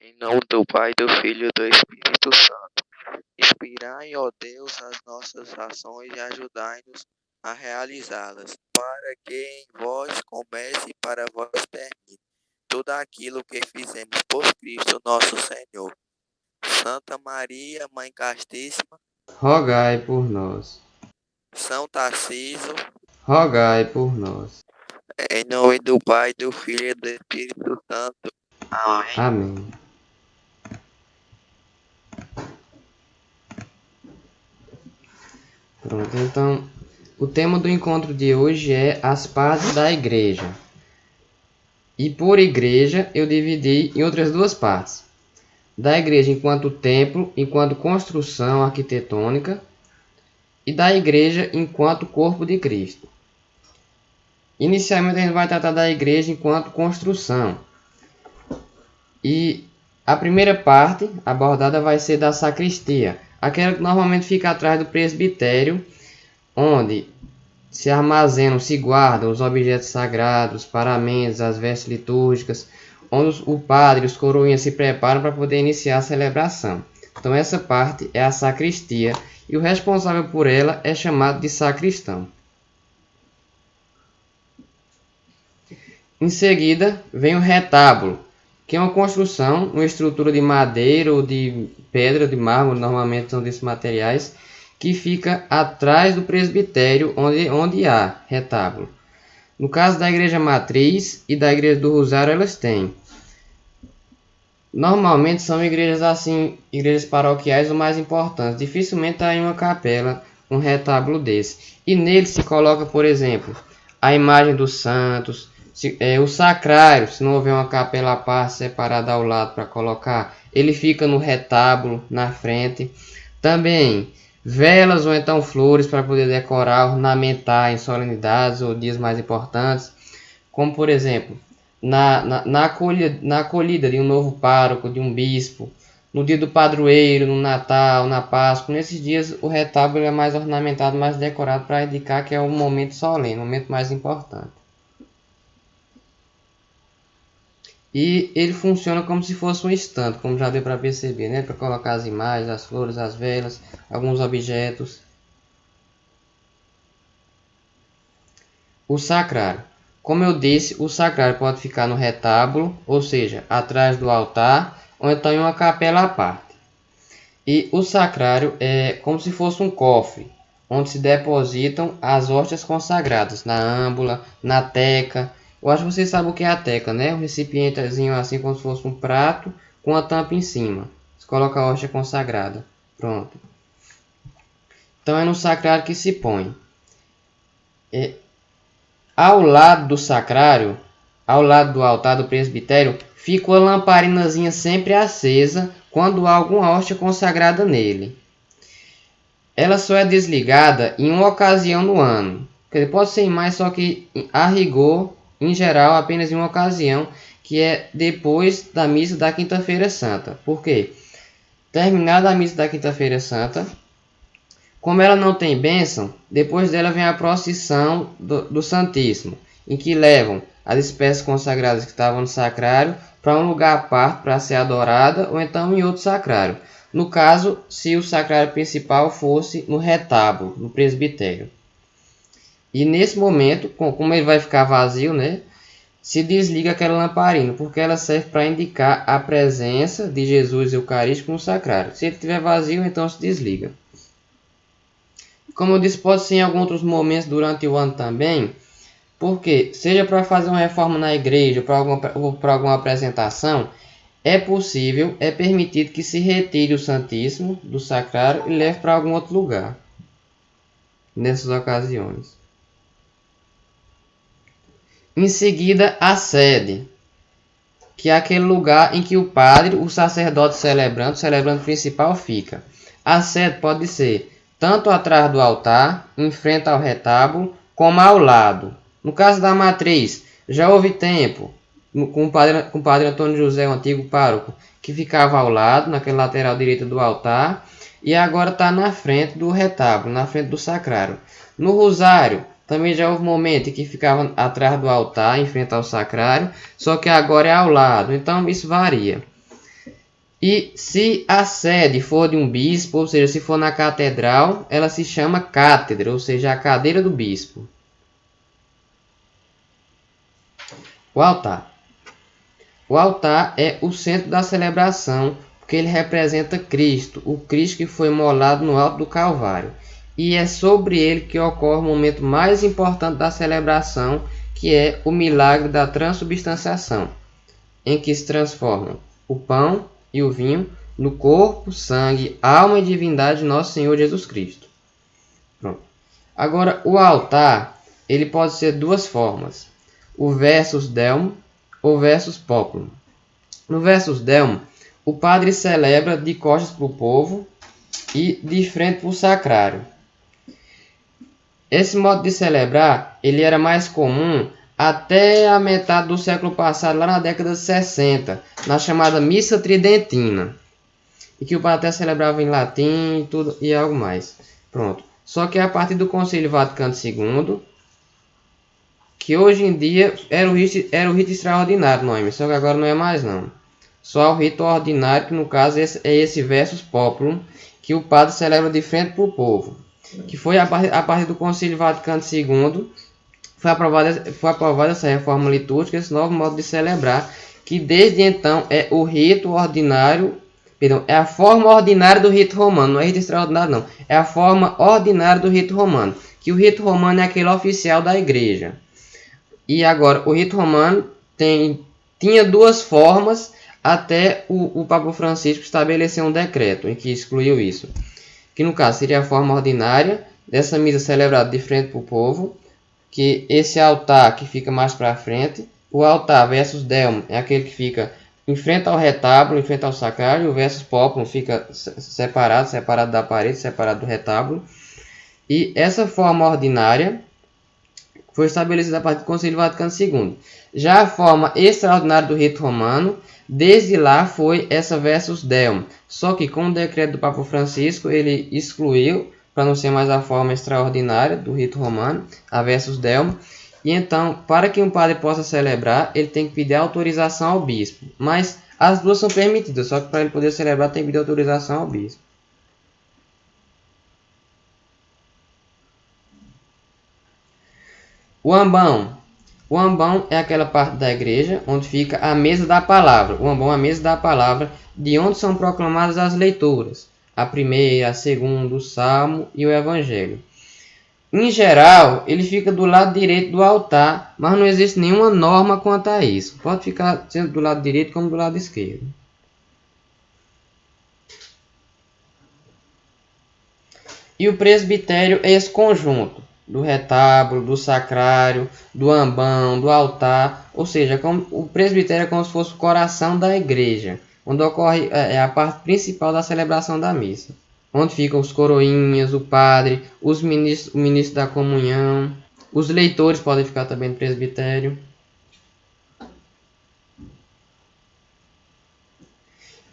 Em nome do Pai, do Filho e do Espírito Santo. Inspirai, ó Deus, as nossas ações e ajudai-nos a realizá-las, para que em vós comece e para vós termine tudo aquilo que fizemos por Cristo nosso Senhor. Santa Maria, Mãe Castíssima, rogai por nós. São Tarcísio, Rogai por nós. em nome do Pai, do Filho e do Espírito Santo. Amém. Amém. Pronto, então, o tema do encontro de hoje é as partes da igreja. E por igreja eu dividi em outras duas partes. Da igreja enquanto templo, enquanto construção arquitetônica, e da igreja enquanto corpo de Cristo. Inicialmente a gente vai tratar da igreja enquanto construção. E a primeira parte abordada vai ser da sacristia, aquela que normalmente fica atrás do presbitério, onde se armazenam, se guardam os objetos sagrados, os paramentos, as vestes litúrgicas, onde o padre e os coroinhas se preparam para poder iniciar a celebração. Então essa parte é a sacristia e o responsável por ela é chamado de sacristão. Em seguida vem o retábulo, que é uma construção, uma estrutura de madeira ou de pedra, de mármore, normalmente são desses materiais, que fica atrás do presbitério, onde há retábulo. No caso da igreja matriz e da igreja do Rosário, elas têm. Normalmente são igrejas assim, igrejas paroquiais ou mais importantes. Dificilmente há em uma capela um retábulo desse. E nele se coloca, por exemplo, a imagem dos santos, o sacrário, se não houver uma capela à parte separada ao lado para colocar, ele fica no retábulo, na frente. Também velas ou então flores para poder decorar, ornamentar em solenidades ou dias mais importantes, como por exemplo, na acolhida de um novo pároco, de um bispo, no dia do padroeiro, no Natal, na Páscoa. Nesses dias o retábulo é mais ornamentado, mais decorado para indicar que é um momento solene, um momento mais importante. E ele funciona como se fosse um estante, como já deu para perceber, né? Para colocar as imagens, as flores, as velas, alguns objetos. O sacrário. Como eu disse, o sacrário pode ficar no retábulo, ou seja, atrás do altar, ou então em uma capela à parte. E o sacrário é como se fosse um cofre, onde se depositam as hóstias consagradas, na âmbula, na teca. Eu acho que vocês sabem o que é a teca, né? Um recipientezinho assim como se fosse um prato com a tampa em cima. Você coloca a hóstia consagrada. Pronto. Então é no sacrário que se põe. Ao lado do sacrário, ao lado do altar do presbitério, fica uma lamparinazinha sempre acesa quando há alguma hóstia consagrada nele. Ela só é desligada em uma ocasião no ano. Pode ser em mais, só que a rigor, em geral, apenas em uma ocasião, que é depois da missa da Quinta-feira Santa. Por quê? Terminada a missa da Quinta-feira Santa, como ela não tem bênção, depois dela vem a procissão do Santíssimo, em que levam as espécies consagradas que estavam no sacrário para um lugar à parte para ser adorada, ou então em outro sacrário. No caso, se o sacrário principal fosse no retábulo, no presbitério. E nesse momento, como ele vai ficar vazio, né, se desliga aquela lamparina, porque ela serve para indicar a presença de Jesus Eucarístico no sacrário. Se ele estiver vazio, então se desliga. Como eu disse, pode ser em alguns outros momentos durante o ano também, porque seja para fazer uma reforma na igreja ou para alguma apresentação, é possível, é permitido que se retire o Santíssimo do sacrário e leve para algum outro lugar, nessas ocasiões. Em seguida, a sede, que é aquele lugar em que o padre, o sacerdote celebrante, o celebrante principal fica. A sede pode ser tanto atrás do altar, em frente ao retábulo, como ao lado. No caso da matriz, já houve tempo, com o padre Antônio José, o antigo pároco, que ficava ao lado, naquela lateral direita do altar, e agora está na frente do retábulo, na frente do sacrário. No rosário, também já houve momento em que ficava atrás do altar, em frente ao sacrário, só que agora é ao lado, então isso varia. E se a sede for de um bispo, ou seja, se for na catedral, ela se chama cátedra, ou seja, a cadeira do bispo. O altar. O altar é o centro da celebração, porque ele representa Cristo, o Cristo que foi imolado no alto do Calvário. E é sobre ele que ocorre o momento mais importante da celebração, que é o milagre da transubstanciação, em que se transformam o pão e o vinho no corpo, sangue, alma e divindade de nosso Senhor Jesus Cristo. Pronto. Agora, o altar ele pode ser de duas formas: o versus delmo ou versus populum. No versus delmo, o padre celebra de costas para o povo e de frente para o sacrário. Esse modo de celebrar ele era mais comum até a metade do século passado, lá na década de 60, na chamada Missa Tridentina, e que o padre até celebrava em latim e tudo e algo mais. Pronto. Só que a partir do Concílio Vaticano II, que hoje em dia era o rito extraordinário, não é? Só que agora não é mais não. Só o rito ordinário, que no caso é esse versus populum, que o padre celebra de frente para o povo. Que foi a partir do Concílio Vaticano II, foi aprovada essa reforma litúrgica, esse novo modo de celebrar, que desde então é o rito ordinário, perdão, é a forma ordinária do rito romano, não é rito extraordinário não, é a forma ordinária do rito romano, que o rito romano é aquele oficial da igreja. E agora, o rito romano tinha duas formas até o Papa Francisco estabelecer um decreto em que excluiu isso. Que no caso seria a forma ordinária dessa missa celebrada de frente para o povo, que esse altar que fica mais para frente, o altar versus delmo é aquele que fica em frente ao retábulo, em frente ao sacrário, o versus populum fica separado da parede, separado do retábulo. E essa forma ordinária foi estabelecida a partir do Concílio Vaticano II. Já a forma extraordinária do rito romano, desde lá foi essa versus delmo. Só que com o decreto do Papa Francisco, ele excluiu, para não ser mais a forma extraordinária do rito romano, a versus delmo. E então, para que um padre possa celebrar, ele tem que pedir autorização ao bispo. Mas as duas são permitidas, só que para ele poder celebrar tem que pedir autorização ao bispo. O ambão. O ambão é aquela parte da igreja onde fica a mesa da palavra. O ambão é a mesa da palavra, de onde são proclamadas as leituras. A primeira, a segunda, o salmo e o evangelho. Em geral, ele fica do lado direito do altar, mas não existe nenhuma norma quanto a isso. Pode ficar sendo do lado direito como do lado esquerdo. E o presbitério é esse conjunto do retábulo, do sacrário, do ambão, do altar, ou seja, o presbitério é como se fosse o coração da igreja, onde ocorre a parte principal da celebração da missa, onde ficam os coroinhas, o padre, os ministros, o ministro da comunhão, os leitores podem ficar também no presbitério.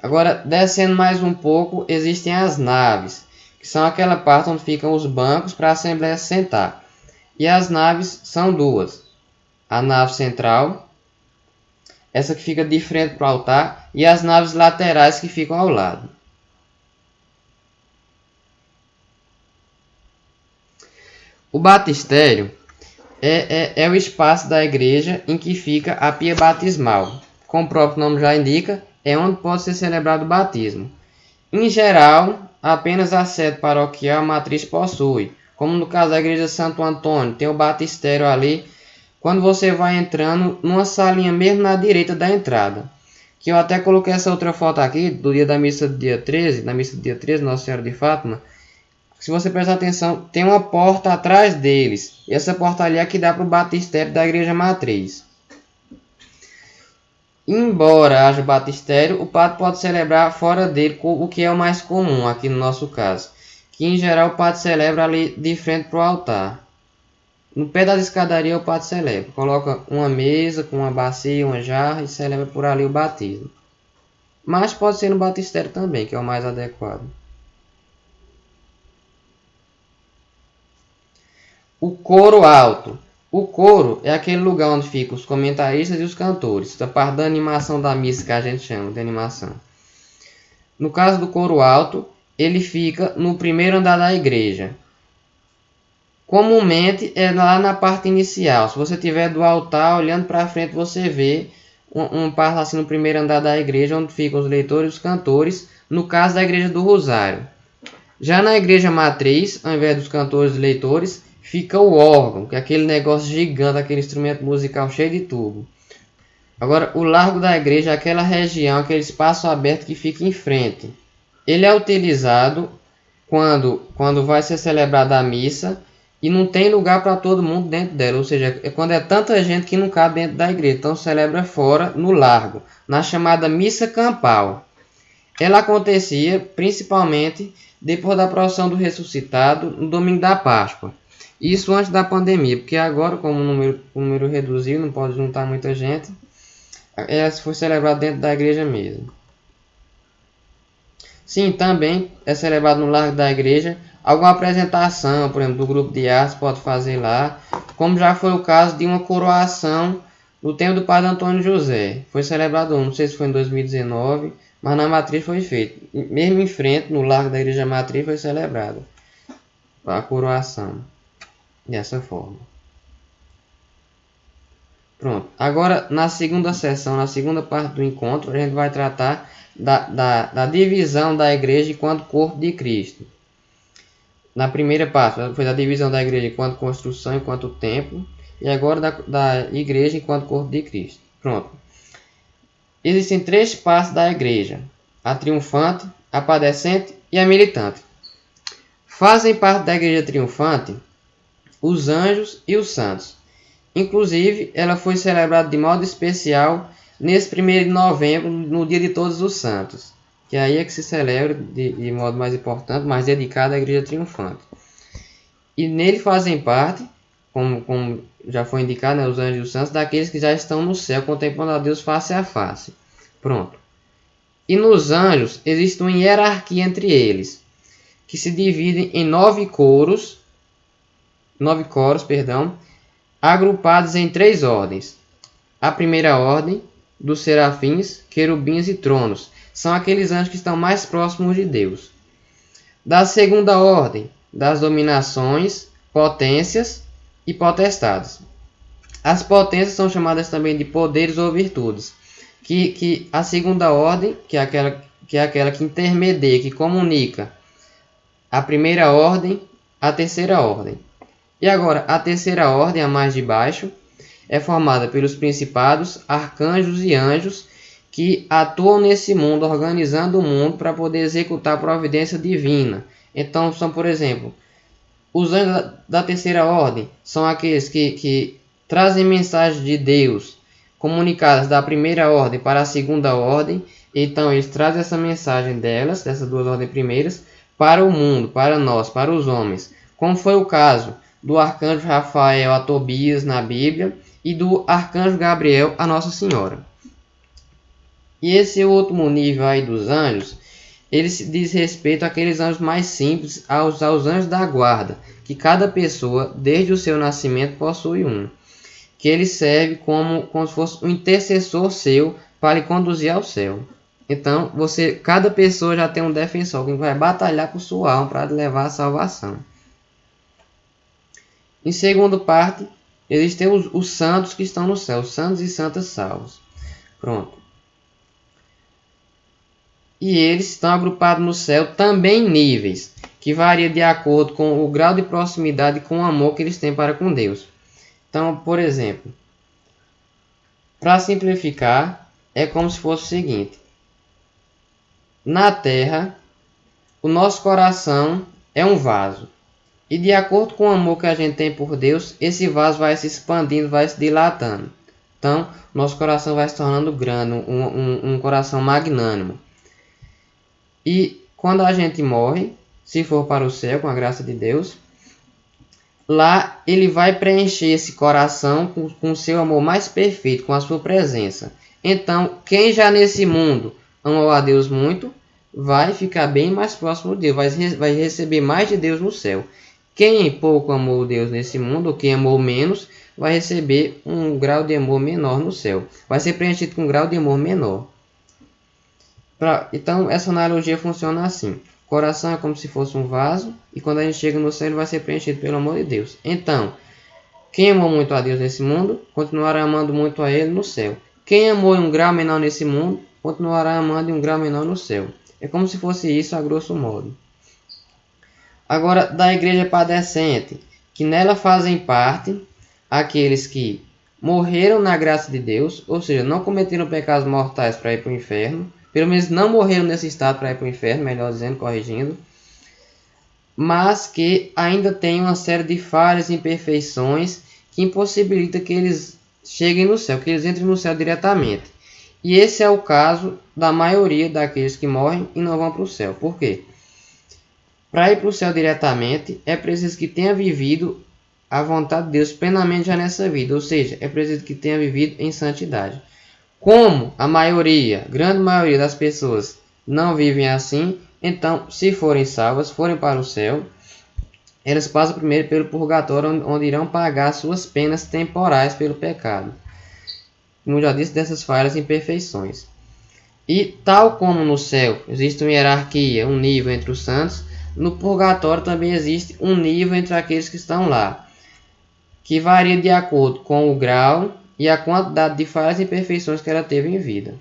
Agora, descendo mais um pouco, existem as naves, que são aquela parte onde ficam os bancos para a Assembleia sentar. E as naves são duas. A nave central, essa que fica de frente para o altar, e as naves laterais que ficam ao lado. O batistério é o espaço da igreja em que fica a pia batismal. Como o próprio nome já indica, é onde pode ser celebrado o batismo. Em geral, apenas a sede paroquial a matriz possui, como no caso da igreja Santo Antônio, tem o batistério ali, quando você vai entrando numa salinha mesmo na direita da entrada. Que eu até coloquei essa outra foto aqui, do dia da missa do dia 13, na missa do dia 13, Nossa Senhora de Fátima. Se você prestar atenção, tem uma porta atrás deles, e essa porta ali é que dá para o batistério da igreja matriz. Embora haja batistério, o padre pode celebrar fora dele, o que é o mais comum aqui no nosso caso. Que em geral o padre celebra ali de frente para o altar. No pé da escadaria o padre celebra. Coloca uma mesa com uma bacia, uma jarra e celebra por ali o batismo. Mas pode ser no batistério também, que é o mais adequado. O coro alto. O coro é aquele lugar onde ficam os comentaristas e os cantores, da parte da animação da missa que a gente chama de animação. No caso do coro alto, ele fica no primeiro andar da igreja. Comumente é lá na parte inicial. Se você estiver do altar olhando para frente, você vê um parte assim no primeiro andar da igreja, onde ficam os leitores e os cantores, no caso da igreja do Rosário. Já na igreja matriz, ao invés dos cantores e leitores, fica o órgão, que é aquele negócio gigante, aquele instrumento musical cheio de tubo. Agora, o largo da igreja é aquela região, aquele espaço aberto que fica em frente. Ele é utilizado quando vai ser celebrada a missa e não tem lugar para todo mundo dentro dela. Ou seja, é quando é tanta gente que não cabe dentro da igreja. Então celebra fora, no largo, na chamada missa campal. Ela acontecia principalmente depois da procissão do ressuscitado no domingo da Páscoa. Isso antes da pandemia, porque agora, como o número reduziu, não pode juntar muita gente, ela foi celebrada dentro da igreja mesmo. Sim, também é celebrado no largo da igreja. Alguma apresentação, por exemplo, do grupo de artes pode fazer lá, como já foi o caso de uma coroação no tempo do padre Antônio José. Foi celebrado, não sei se foi em 2019, mas na matriz foi feito. Mesmo em frente, no largo da igreja matriz, foi celebrado a coroação. Dessa forma. Pronto. Agora, na segunda sessão, na segunda parte do encontro, a gente vai tratar da divisão da igreja enquanto corpo de Cristo. Na primeira parte foi da divisão da igreja enquanto construção, enquanto templo, e agora da igreja enquanto corpo de Cristo. Pronto. Existem três partes da igreja: a triunfante, a padecente e a militante. Fazem parte da igreja triunfante os anjos e os santos. Inclusive, ela foi celebrada de modo especial nesse 1º de novembro, no dia de Todos os Santos, que aí é que se celebra de modo mais importante, mais dedicado à Igreja Triunfante. E nele fazem parte, como já foi indicado, né, os anjos e os santos, daqueles que já estão no céu contemplando a Deus face a face. Pronto. E nos anjos existe uma hierarquia entre eles, que se dividem em 9 coros, agrupados em 3 ordens. A primeira ordem, dos serafins, querubins e tronos, são aqueles anjos que estão mais próximos de Deus. Da segunda ordem, das dominações, potências e potestades. As potências são chamadas também de poderes ou virtudes, que a segunda ordem, que é aquela que intermedia, que comunica a primeira ordem, a terceira ordem. E agora, a terceira ordem, a mais de baixo, é formada pelos principados, arcanjos e anjos que atuam nesse mundo, organizando o mundo para poder executar a providência divina. Então, são, por exemplo, os anjos da terceira ordem, são aqueles que trazem mensagens de Deus comunicadas da primeira ordem para a segunda ordem. Então, eles trazem essa mensagem dessas duas ordens primeiras, para o mundo, para nós, para os homens. Como foi o caso do arcanjo Rafael a Tobias na Bíblia e do arcanjo Gabriel a Nossa Senhora. E esse último nível aí dos anjos, ele se diz respeito àqueles anjos mais simples, aos anjos da guarda, que cada pessoa, desde o seu nascimento, possui um, que ele serve como se fosse um intercessor seu para lhe conduzir ao céu. Então, cada pessoa já tem um defensor, alguém que vai batalhar por sua alma para levar a salvação. Em segunda parte, existem os santos que estão no céu, santos e santas salvos. Pronto. E eles estão agrupados no céu também em níveis, que varia de acordo com o grau de proximidade e com o amor que eles têm para com Deus. Então, por exemplo, para simplificar, é como se fosse o seguinte: na Terra, o nosso coração é um vaso. E de acordo com o amor que a gente tem por Deus, esse vaso vai se expandindo, vai se dilatando. Então, nosso coração vai se tornando grande, um coração magnânimo. E quando a gente morre, se for para o céu, com a graça de Deus, lá ele vai preencher esse coração com o seu amor mais perfeito, com a sua presença. Então, quem já nesse mundo amou a Deus muito, vai ficar bem mais próximo de Deus, vai receber mais de Deus no céu. Quem pouco amou Deus nesse mundo, ou quem amou menos, vai receber um grau de amor menor no céu. Vai ser preenchido com um grau de amor menor. Então, essa analogia funciona assim. O coração é como se fosse um vaso, e quando a gente chega no céu, ele vai ser preenchido pelo amor de Deus. Então, quem amou muito a Deus nesse mundo, continuará amando muito a Ele no céu. Quem amou em um grau menor nesse mundo, continuará amando em um grau menor no céu. É como se fosse isso a grosso modo. Agora, da igreja padecente, que nela fazem parte aqueles que morreram na graça de Deus, ou seja, não cometeram pecados mortais para ir para o inferno, pelo menos não morreram nesse estado para ir para o inferno, melhor dizendo, corrigindo, mas que ainda têm uma série de falhas e imperfeições que impossibilita que eles cheguem no céu, que eles entrem no céu diretamente. E esse é o caso da maioria daqueles que morrem e não vão para o céu. Por quê? Para ir para o céu diretamente, é preciso que tenha vivido a vontade de Deus plenamente já nessa vida, ou seja, é preciso que tenha vivido em santidade. Como a maioria, grande maioria das pessoas não vivem assim, então, se forem salvas, forem para o céu, elas passam primeiro pelo purgatório, onde irão pagar suas penas temporais pelo pecado. Como já disse, dessas falhas e imperfeições. E tal como no céu existe uma hierarquia, um nível entre os santos, no purgatório também existe um nível entre aqueles que estão lá, que varia de acordo com o grau e a quantidade de falhas e imperfeições que ela teve em vida.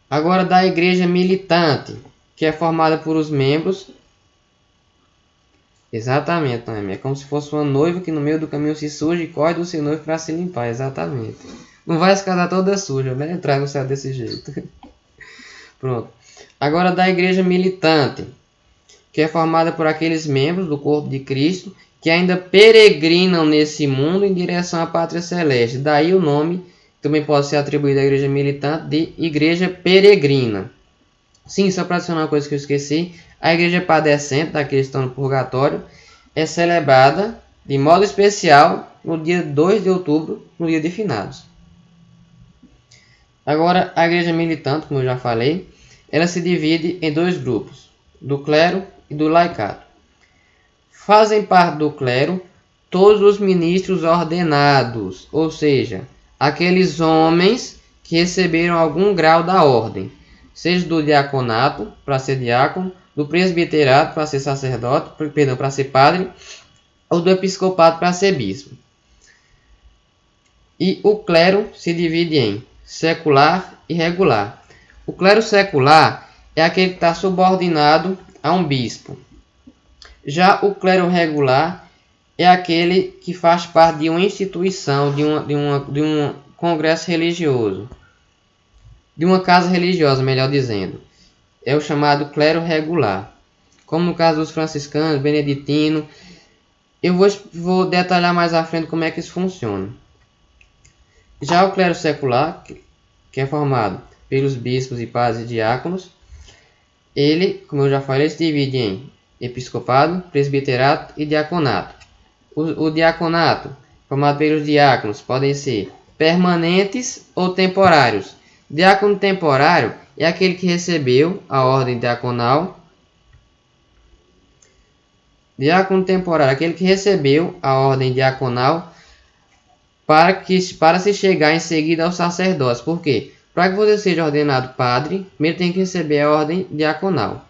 Agora, da igreja militante, que é formada por os membros. Exatamente, Noemi. É como se fosse uma noiva que no meio do caminho se suja e corre do seu noivo para se limpar. Exatamente. Não vai se casar toda suja, né? Entrar no céu desse jeito. Pronto. Agora, da igreja militante, que é formada por aqueles membros do corpo de Cristo que ainda peregrinam nesse mundo em direção à pátria celeste. Daí o nome também pode ser atribuído à igreja militante de igreja peregrina. Sim, só para adicionar uma coisa que eu esqueci, a igreja padecente, daqueles que estão no purgatório, é celebrada de modo especial no dia 2 de outubro, no dia de finados. Agora, a igreja militante, como eu já falei, ela se divide em dois grupos, do clero e do laicado. Fazem parte do clero todos os ministros ordenados, ou seja, aqueles homens que receberam algum grau da ordem, seja do diaconato, para ser diácono, do presbiterato, para ser sacerdote, para ser padre, ou do episcopado, para ser bispo. E o clero se divide em secular e regular. O clero secular é aquele que está subordinado a um bispo. Já o clero regular é aquele que faz parte de uma instituição, de um congresso religioso. De uma casa religiosa, melhor dizendo. É o chamado clero regular. Como no caso dos franciscanos, beneditino. Eu vou detalhar mais à frente como é que isso funciona. Já o clero secular, que é formado pelos bispos e padres e diáconos, ele, como eu já falei, se divide em episcopado, presbiterato e diaconato. O diaconato, formado pelos diáconos, podem ser permanentes ou temporários. Diácono temporário é aquele que recebeu a ordem diaconal. Diácono temporário é aquele que recebeu a ordem diaconal para se chegar em seguida ao sacerdócio. Por quê? Para que você seja ordenado padre, primeiro tem que receber a ordem diaconal.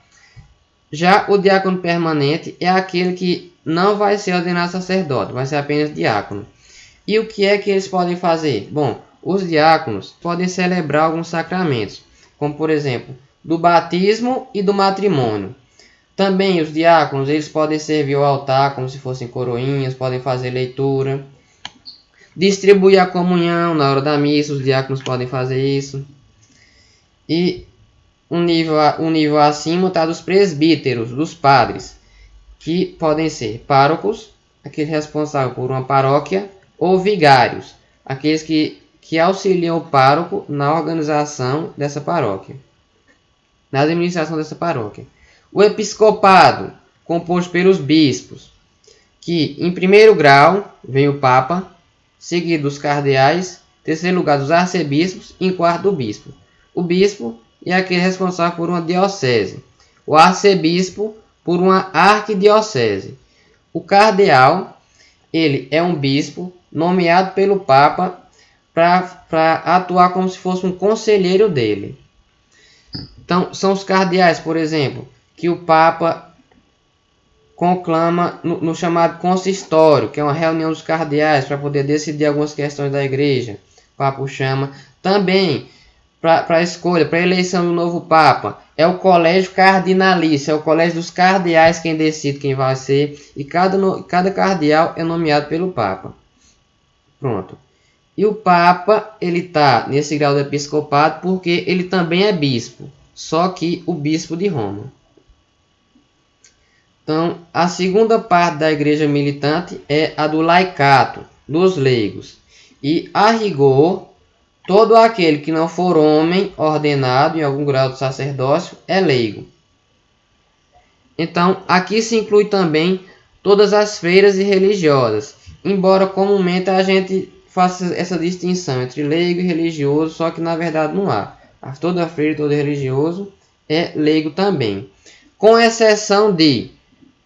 Já o diácono permanente é aquele que não vai ser ordenado sacerdote, vai ser apenas diácono. E o que é que eles podem fazer? Bom, os diáconos podem celebrar alguns sacramentos, como por exemplo, do batismo e do matrimônio. Também os diáconos, eles podem servir ao altar como se fossem coroinhas, podem fazer leitura, distribuir a comunhão na hora da missa, os diáconos podem fazer isso. E um nível acima está dos presbíteros, dos padres, que podem ser párocos, aqueles responsáveis por uma paróquia, ou vigários, aqueles que auxiliam o pároco na organização dessa paróquia, na administração dessa paróquia. O episcopado, composto pelos bispos, que em primeiro grau vem o Papa, seguido dos cardeais, em terceiro lugar dos arcebispos e em quarto do bispo. O bispo é aquele responsável por uma diocese, o arcebispo por uma arquidiocese. O cardeal, ele é um bispo nomeado pelo Papa para atuar como se fosse um conselheiro dele. Então, são os cardeais, por exemplo, que o Papa conclama no chamado consistório, que é uma reunião dos cardeais para poder decidir algumas questões da igreja. O Papa o chama. Também, para a escolha, para a eleição do novo Papa, é o colégio cardinalício, é o colégio dos cardeais quem decide quem vai ser, e cada cardeal é nomeado pelo Papa. Pronto. E o Papa, ele está nesse grau de episcopado porque ele também é bispo, só que o bispo de Roma. Então, a segunda parte da igreja militante é a do laicato, dos leigos. E, a rigor, todo aquele que não for homem ordenado em algum grau de sacerdócio é leigo. Então, aqui se inclui também todas as freiras e religiosas, embora comumente a gente faça essa distinção entre leigo e religioso, só que na verdade não há. Toda freira e todo religioso é leigo também, com exceção de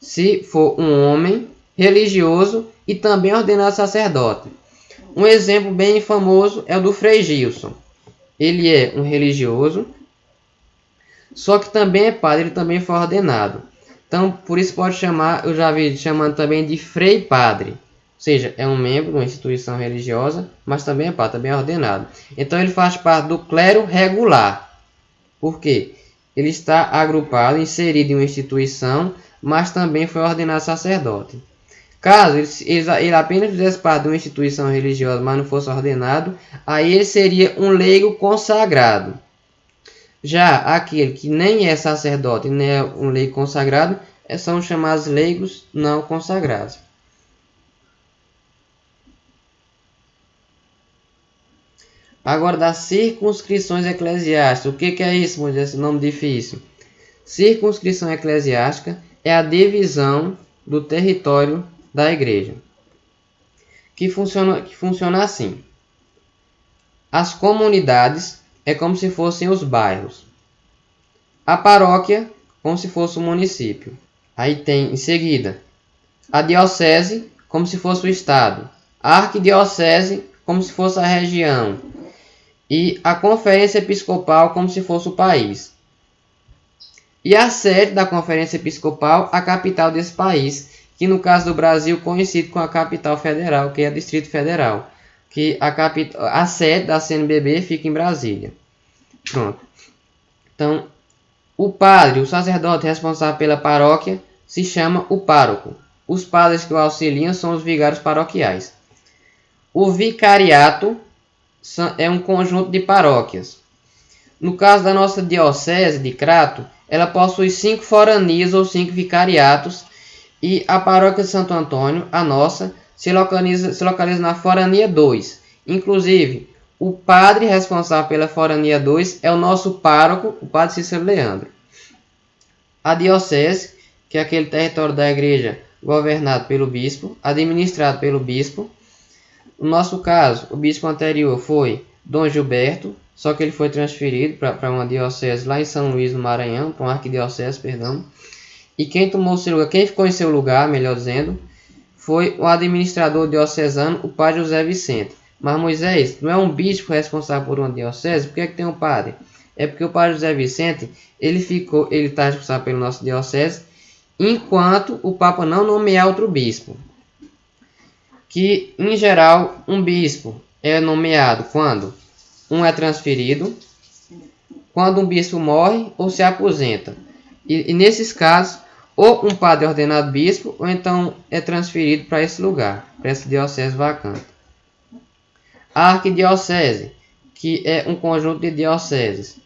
se for um homem religioso e também ordenado sacerdote. Um exemplo bem famoso é o do Frei Gilson. Ele é um religioso, só que também é padre, ele também foi ordenado. Então, por isso pode chamar, eu já vi chamando também de Frei Padre. Ou seja, é um membro de uma instituição religiosa, mas também é padre, também é ordenado. Então, ele faz parte do clero regular. Por quê? Ele está agrupado, inserido em uma instituição, mas também foi ordenado sacerdote. Caso ele apenas fizesse parte de uma instituição religiosa, mas não fosse ordenado, aí ele seria um leigo consagrado. Já aquele que nem é sacerdote, nem é um leigo consagrado, são chamados leigos não consagrados. Agora, das circunscrições eclesiásticas. O que é isso, Moisés? Esse nome difícil. Circunscrição eclesiástica é a divisão do território da igreja, que funciona assim. As comunidades é como se fossem os bairros. A paróquia, como se fosse o município. Aí tem, em seguida, a diocese, como se fosse o estado. A arquidiocese, como se fosse a região. E a conferência episcopal, como se fosse o país. E a sede da conferência episcopal, a capital desse país, que no caso do Brasil coincide com a capital federal, que é o Distrito Federal. Que a sede da CNBB fica em Brasília. Pronto. Então, o padre, o sacerdote responsável pela paróquia, se chama o pároco. Os padres que o auxiliam são os vigários paroquiais. O vicariato é um conjunto de paróquias. No caso da nossa diocese de Crato, ela possui 5 foranias ou 5 vicariatos, e a paróquia de Santo Antônio, a nossa, se localiza na forania 2. Inclusive, o padre responsável pela forania 2 é o nosso pároco, o padre Cícero Leandro. A diocese, que é aquele território da igreja governado pelo bispo, administrado pelo bispo. No nosso caso, o bispo anterior foi Dom Gilberto, só que ele foi transferido para uma diocese lá em São Luís, no Maranhão, para uma arquidiocese, perdão. E quem tomou seu lugar, quem ficou em seu lugar, melhor dizendo, foi o administrador diocesano, o padre José Vicente. Mas Moisés, não é um bispo responsável por uma diocese? Por que tem um padre? É porque o padre José Vicente, ele está responsável pela nossa diocese, enquanto o Papa não nomear outro bispo. Que, em geral, um bispo é nomeado quando um é transferido, quando um bispo morre ou se aposenta. E nesses casos, ou um padre é ordenado bispo, ou então é transferido para esse lugar, para essa diocese vacante. A arquidiocese, que é um conjunto de dioceses.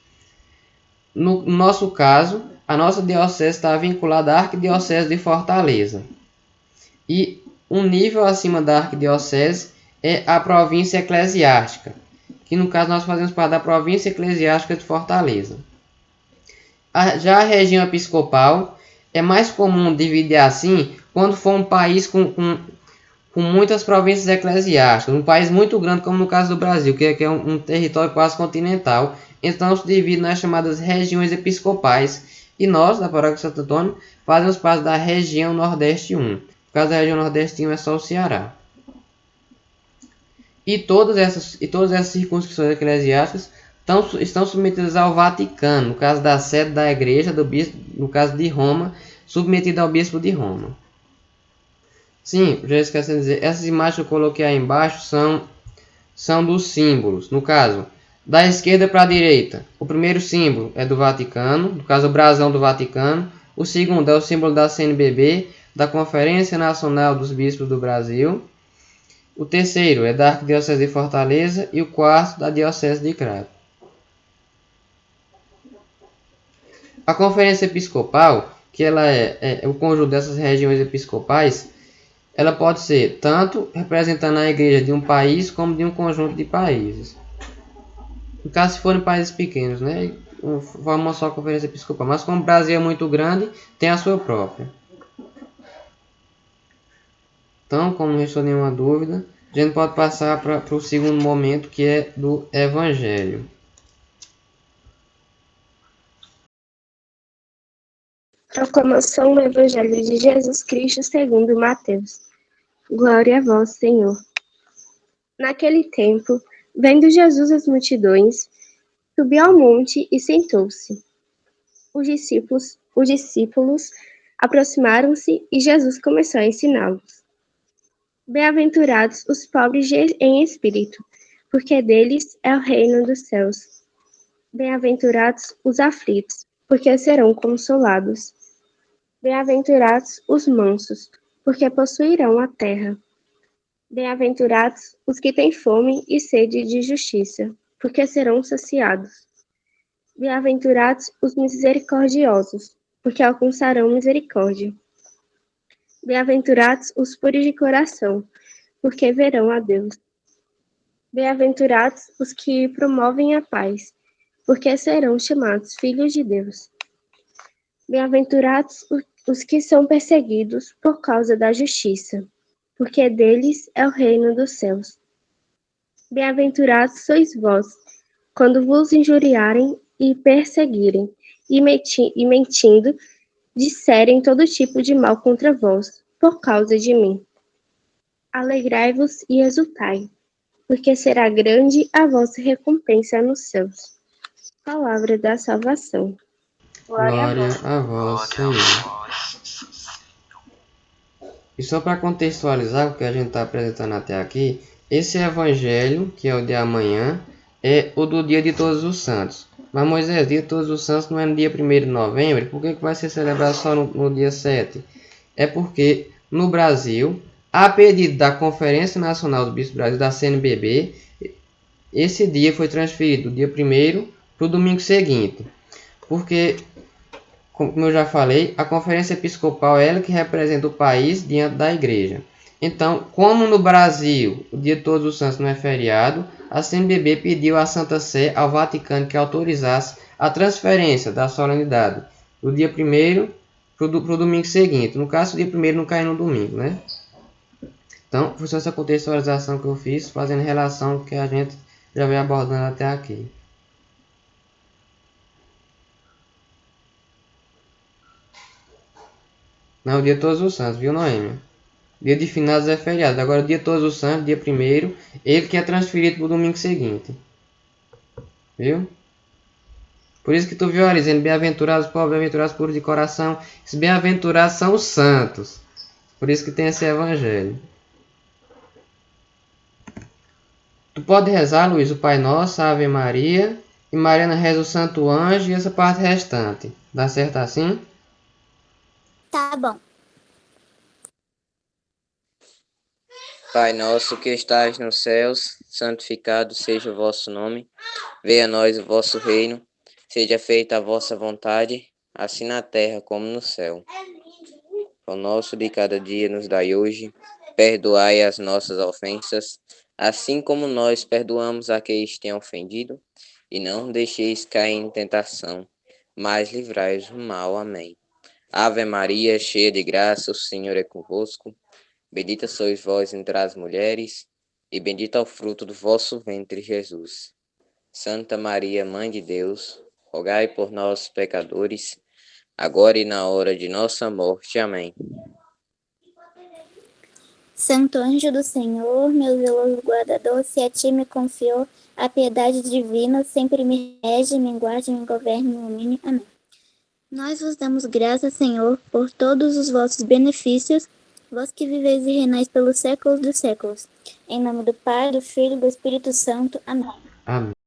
No nosso caso, a nossa diocese está vinculada à arquidiocese de Fortaleza. E um nível acima da arquidiocese é a província eclesiástica, que no caso nós fazemos parte da província eclesiástica de Fortaleza. Já a região episcopal é mais comum dividir assim quando for um país com muitas províncias eclesiásticas, um país muito grande como no caso do Brasil, que é um território quase continental. Então se divide nas chamadas regiões episcopais, e nós, da Paróquia de Santo Antônio, fazemos parte da região Nordeste 1. No caso da região Nordeste 1 é só o Ceará. E todas essas circunscrições eclesiásticas estão submetidas ao Vaticano, no caso da sede da igreja, do bispo, no caso de Roma, submetida ao bispo de Roma. Sim, já esqueci de dizer, essas imagens que eu coloquei aí embaixo são dos símbolos. No caso, da esquerda para a direita, o primeiro símbolo é do Vaticano, no caso o brasão do Vaticano. O segundo é o símbolo da CNBB, da Conferência Nacional dos Bispos do Brasil. O terceiro é da Arquidiocese de Fortaleza e o quarto da Diocese de Crato. A Conferência Episcopal, que ela é o conjunto dessas regiões episcopais, ela pode ser tanto representando a igreja de um país como de um conjunto de países. No caso, se forem países pequenos, né? Forma uma só conferência episcopal. Mas como o Brasil é muito grande, tem a sua própria. Então, como não restou nenhuma dúvida, a gente pode passar para o segundo momento, que é do Evangelho. Proclamação do Evangelho de Jesus Cristo segundo Mateus. Glória a vós, Senhor. Naquele tempo, vendo Jesus as multidões, subiu ao monte e sentou-se. Os discípulos aproximaram-se e Jesus começou a ensiná-los. Bem-aventurados os pobres em espírito, porque deles é o reino dos céus. Bem-aventurados os aflitos, porque serão consolados. Bem-aventurados os mansos, porque possuirão a terra. Bem-aventurados os que têm fome e sede de justiça, porque serão saciados. Bem-aventurados os misericordiosos, porque alcançarão misericórdia. Bem-aventurados os puros de coração, porque verão a Deus. Bem-aventurados os que promovem a paz, porque serão chamados filhos de Deus. Bem-aventurados os que são perseguidos por causa da justiça, porque deles é o reino dos céus. Bem-aventurados sois vós, quando vos injuriarem e perseguirem, e mentindo, disserem todo tipo de mal contra vós, por causa de mim. Alegrai-vos e exultai, porque será grande a vossa recompensa nos céus. Palavra da salvação. Glória a vós, Senhor. E só para contextualizar o que a gente está apresentando até aqui, esse evangelho, que é o de amanhã, é o do dia de Todos os Santos. Mas Moisés, dia de Todos os Santos não é no dia 1º de novembro, por que vai ser celebrado só no dia 7? É porque no Brasil, a pedido da Conferência Nacional dos Bispos do Brasil, da CNBB, esse dia foi transferido do dia 1º para o domingo seguinte. Porque, como eu já falei, a Conferência Episcopal é ela que representa o país diante da igreja. Então, como no Brasil o dia de Todos os Santos não é feriado, a CNBB pediu à Santa Sé, ao Vaticano, que autorizasse a transferência da solenidade do dia 1º para o domingo seguinte. No caso, o dia 1º não cai no domingo, né? Então, foi só essa contextualização que eu fiz, fazendo relação com o que a gente já vem abordando até aqui. Não, o dia de Todos os Santos, viu, Noêmia? Dia de finados é feriado. Agora, o dia de Todos os Santos, dia 1º, ele que é transferido para o domingo seguinte. Viu? Por isso que tu viu ali dizendo bem-aventurados os pobres, bem-aventurados os puros de coração. Esses bem-aventurados são os santos. Por isso que tem esse evangelho. Tu pode rezar, Luiz, o Pai Nosso, a Ave Maria, e Mariana reza o Santo Anjo e essa parte restante. Dá certo assim? Tá bom. Pai nosso que estais nos céus, santificado seja o vosso nome. Venha a nós o vosso reino. Seja feita a vossa vontade, assim na terra como no céu. O nosso de cada dia nos dai hoje. Perdoai as nossas ofensas, assim como nós perdoamos a quem têm ofendido. E não deixeis cair em tentação, mas livrai-os do mal. Amém. Ave Maria, cheia de graça, o Senhor é convosco. Bendita sois vós entre as mulheres, e bendito é o fruto do vosso ventre, Jesus. Santa Maria, Mãe de Deus, rogai por nós, pecadores, agora e na hora de nossa morte. Amém. Santo anjo do Senhor, meu zeloso guardador, se a ti me confiou a piedade divina, sempre me rege, me guarde, me governe, me ilumine. Amém. Nós vos damos graças, Senhor, por todos os vossos benefícios, vós que viveis e reinais pelos séculos dos séculos. Em nome do Pai, do Filho e do Espírito Santo. Amém. Amém.